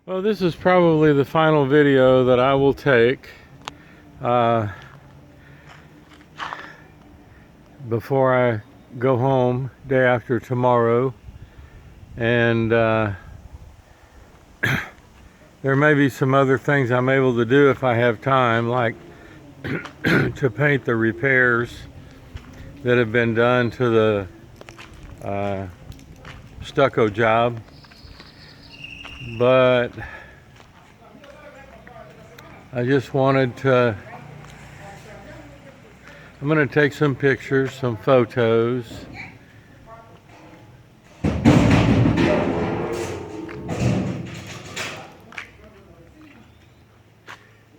Well, this is probably the final video that I will take before I go home day after tomorrow. And there may be some other things I'm able to do if I have time, like to paint the repairs that have been done to the stucco job. But I just wanted to, I'm going to take some pictures, some photos.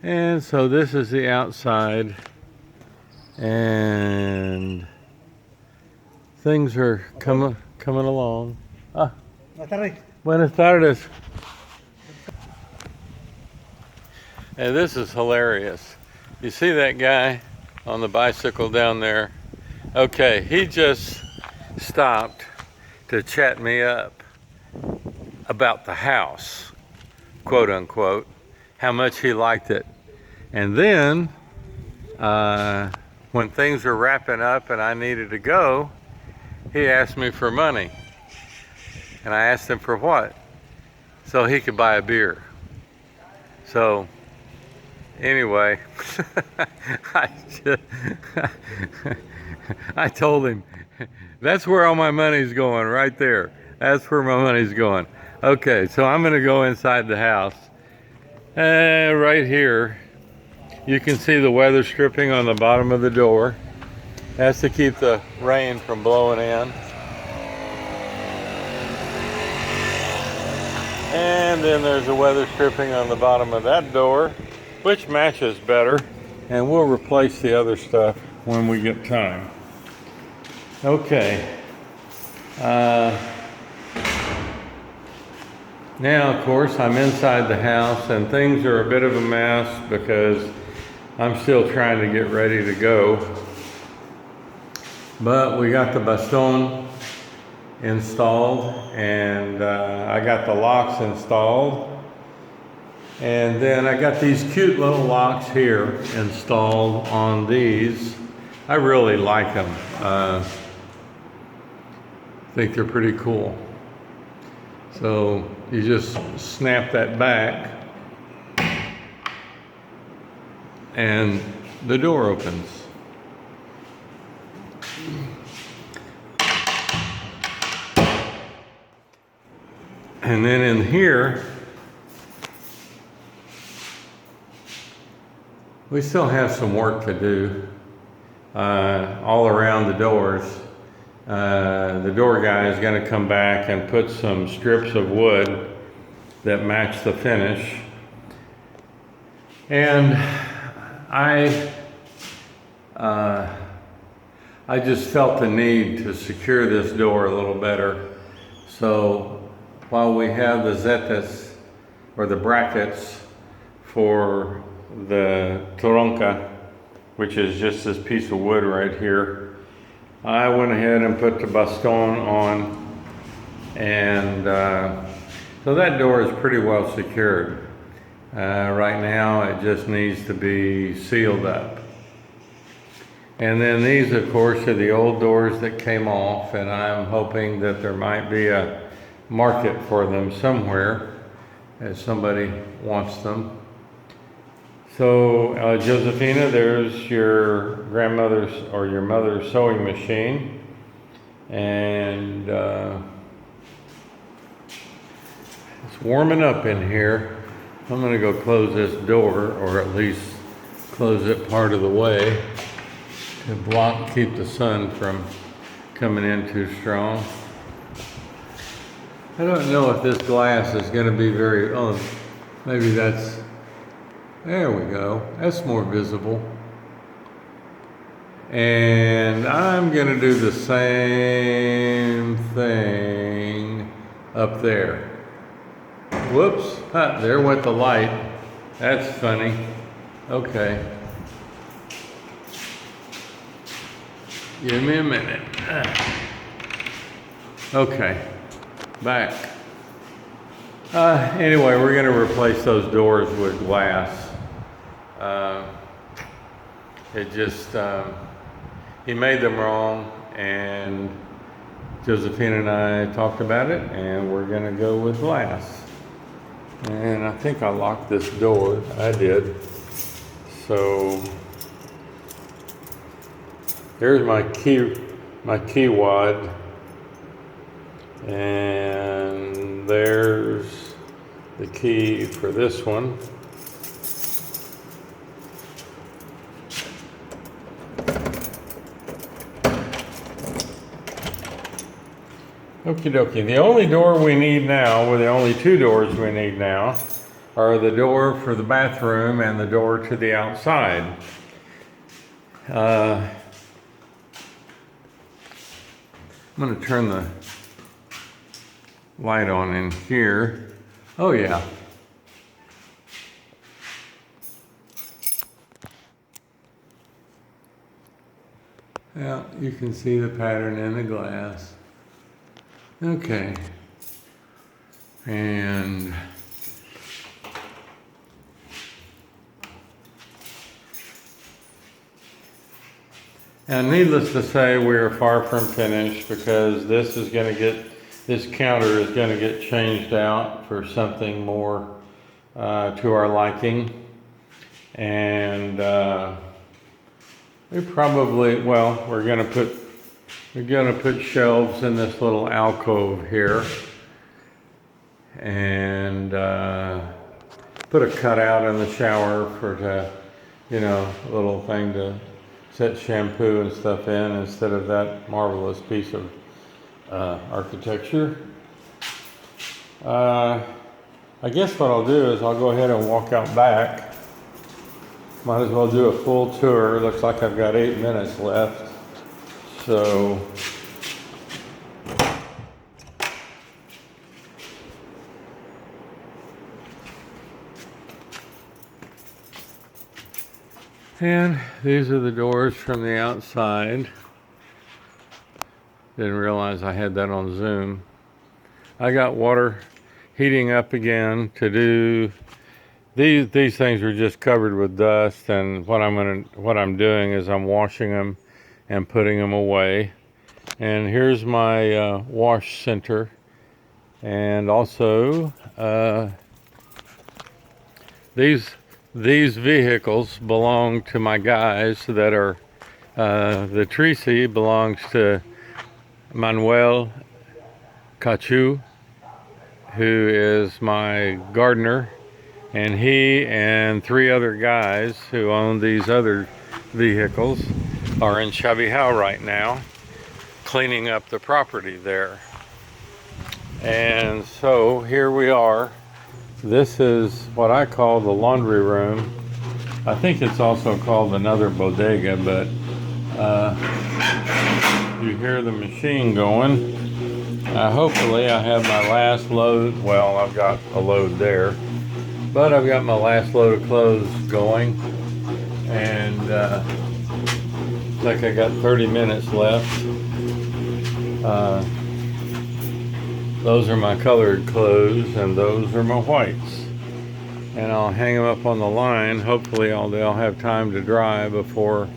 And so this is the outside, and things are coming along. Buenas tardes. And this is hilarious. You see that guy on the bicycle down there? Okay, he just stopped to chat me up about the house, quote unquote, how much he liked it. And then when things were wrapping up and I needed to go, he asked me for money. And I asked him for what? So he could buy a beer. So anyway, I told him, that's where all my money's going, right there. That's where my money's going. Okay, so I'm gonna go inside the house. Right here, you can see the weather stripping on the bottom of the door. That's to keep the rain from blowing in. And then there's a weather stripping on the bottom of that door, which matches better, and we'll replace the other stuff when we get time. Okay. Now, of course, I'm inside the house, and things are a bit of a mess because I'm still trying to get ready to go. But we got the baston installed, and I got the locks installed. And then I got these cute little locks here installed on these. I really like them. I think they're pretty cool. So you just snap that back and the door opens. And then in here, we still have some work to do all around the doors. The door guy is going to come back and put some strips of wood that match the finish. And I just felt the need to secure this door a little better. So while we have the zetas, or the brackets for the tronca, which is just this piece of wood right here, I went ahead and put the baston on, and so that door is pretty well secured. Right now it just needs to be sealed up. And then these, of course, are the old doors that came off, and I'm hoping that there might be a market for them somewhere if somebody wants them. So Josefina, there's your grandmother's or your mother's sewing machine, and it's warming up in here. I'm going to go close this door, or at least close it part of the way to keep the sun from coming in too strong. I don't know if this glass is going to be very, maybe that's, there we go, that's more visible. And I'm going to do the same thing up there. Whoops, there went the light. That's funny. Okay. Give me a minute. Okay, back. Anyway, we're going to replace those doors with glass. It just, he made them wrong, and Josephine and I talked about it, and we're going to go with glass. And I think I locked this door. I did. So here's my key wad, and there's the key for this one. Okie dokie. The only door we need now, well, the only two doors we need now, are the door for the bathroom and the door to the outside. I'm going to turn the light on in here. Oh yeah. Yeah, you can see the pattern in the glass. Okay. And needless to say, we are far from finished, because this counter is going to get changed out for something more to our liking. And we're going to put shelves in this little alcove here, and put a cutout in the shower for a little thing to set shampoo and stuff in, instead of that marvelous piece of architecture. I guess what I'll do is I'll go ahead and walk out back. Might as well do a full tour. Looks like I've got 8 minutes left. So and these are the doors from the outside. Didn't realize I had that on Zoom. I got water heating up again to do these things were just covered with dust, and what I'm doing is I'm washing them and putting them away. And here's my wash center, and also these vehicles belong to my guys that are the Tracy belongs to Manuel Cachu, who is my gardener, and he and 3 other guys who own these other vehicles are in Chabihao right now, cleaning up the property there. And so here we are. This is what I call the laundry room. I think it's also called another bodega, but you hear the machine going. Hopefully I have my last load. Well, I've got a load there, but I've got my last load of clothes going, and looks like I got 30 minutes left. Those are my colored clothes, and those are my whites. And I'll hang them up on the line. Hopefully they'll have time to dry before.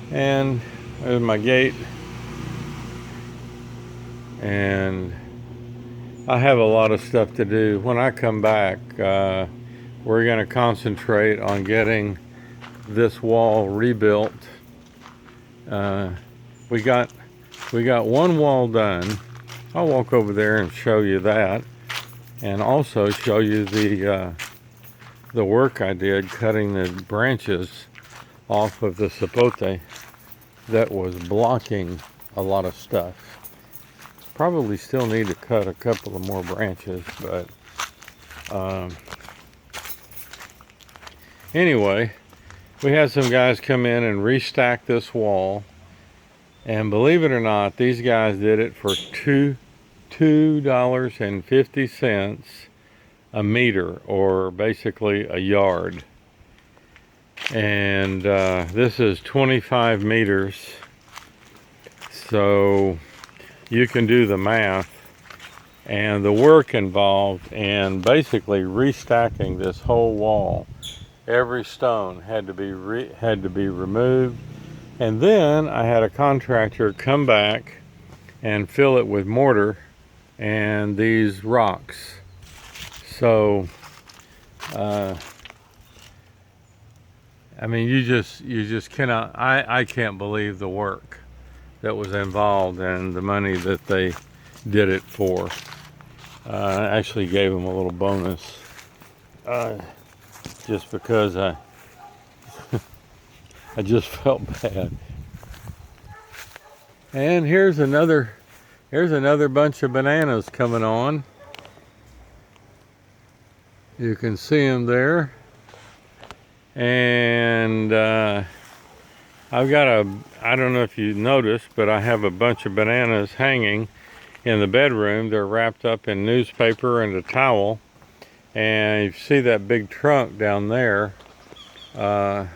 And there's my gate. And I have a lot of stuff to do. When I come back, we're going to concentrate on getting this wall rebuilt. We got one wall done. I'll walk over there and show you that, and also show you the work I did cutting the branches off of the sapote that was blocking a lot of stuff. Probably still need to cut a couple of more branches, but anyway, we had some guys come in and restack this wall. And believe it or not, these guys did it for $2.50 a meter, or basically a yard. And this is 25 meters. So you can do the math and the work involved in basically restacking this whole wall. Every stone had to be removed, and then I had a contractor come back and fill it with mortar and these rocks. So I mean, you just cannot, I can't believe the work that was involved and the money that they did it for. I actually gave them a little bonus just because I just felt bad. And here's another bunch of bananas coming on. You can see them there. And I've got I don't know if you noticed, but I have a bunch of bananas hanging in the bedroom. They're wrapped up in newspaper and a towel. And you see that big trunk down there. That's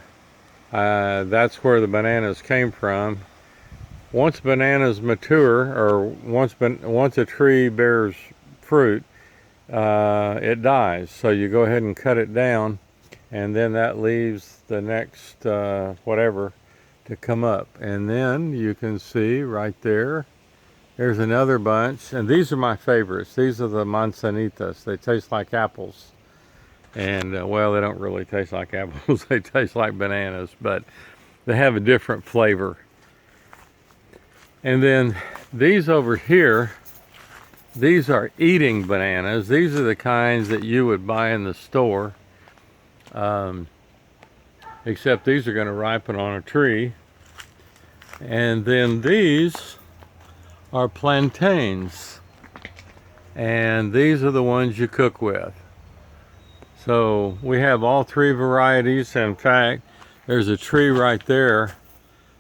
where the bananas came from. Once bananas mature, or once a tree bears fruit, it dies. So you go ahead and cut it down, and then that leaves the next whatever to come up. And then you can see right there, there's another bunch, and these are my favorites. These are the manzanitas. They taste like apples. And well, they don't really taste like apples. They taste like bananas, but they have a different flavor. And then these over here, these are eating bananas. These are the kinds that you would buy in the store. Except these are going to ripen on a tree. And then these are plantains. And these are the ones you cook with. So we have all three varieties. In fact, there's a tree right there.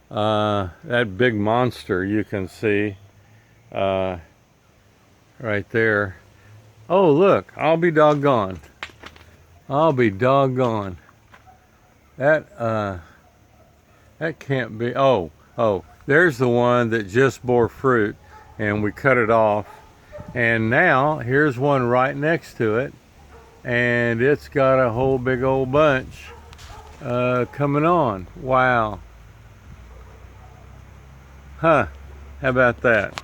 That big monster you can see right there. Oh, look, I'll be doggone. I'll be doggone. That can't be. Oh, there's the one that just bore fruit and we cut it off. And now here's one right next to it, and it's got a whole big old bunch coming on. Wow. Huh, how about that?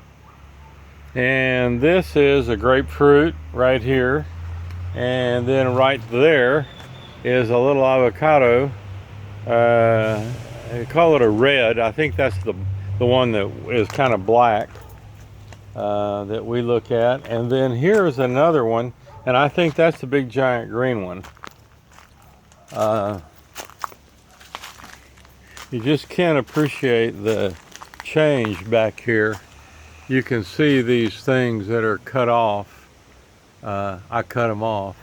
And this is a grapefruit right here. And then right there is a little avocado. They call it a red. I think that's the one that is kind of black that we look at. And then here's another one. And I think that's the big giant green one. You just can't appreciate the change back here. You can see these things that are cut off. I cut them off,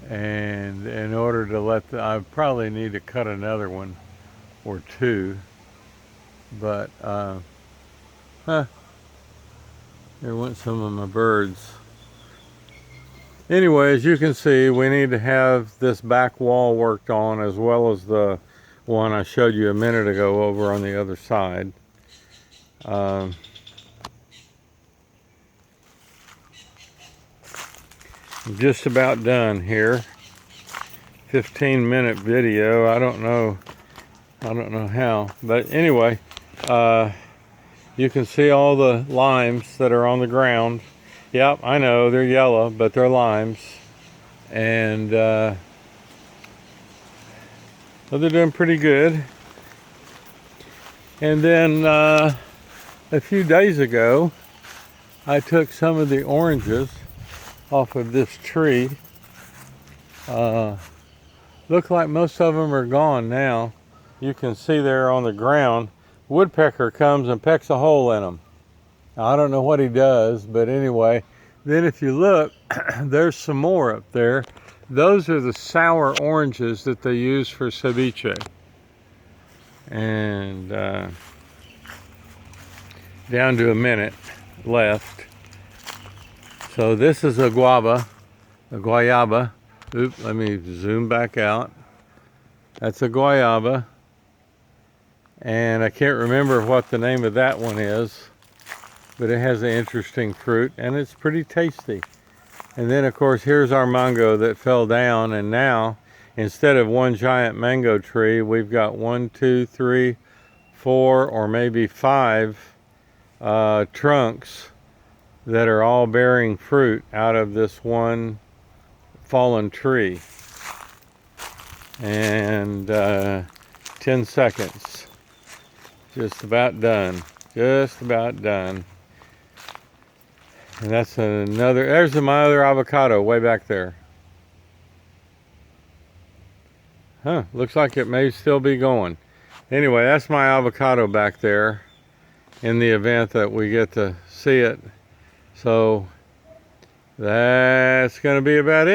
and in order to I probably need to cut another one or two, but there went some of my birds. Anyway, as you can see, we need to have this back wall worked on, as well as the one I showed you a minute ago over on the other side. Just about done here. 15-minute video. I don't know how, but anyway, you can see all the limes that are on the ground. Yep, I know they're yellow, but they're limes, and well, they're doing pretty good. And then a few days ago, I took some of the oranges off of this tree. Look like most of them are gone now. You can see there on the ground, woodpecker comes and pecks a hole in them. I don't know what he does, but anyway, then if you look, there's some more up there. Those are the sour oranges that they use for ceviche. And down to a minute left. So this is a guava, a guayaba. Oops, let me zoom back out. That's a guayaba. And I can't remember what the name of that one is. but it has an interesting fruit and it's pretty tasty. And then of course here's our mango that fell down, and now instead of one giant mango tree, we've got 1, 2, 3, 4, or maybe 5 trunks that are all bearing fruit out of this one fallen tree. And 10 seconds. Just about done. Just about done. And that's another, there's my other avocado way back there. Huh, looks like it may still be going. Anyway, that's my avocado back there in the event that we get to see it. So that's going to be about it.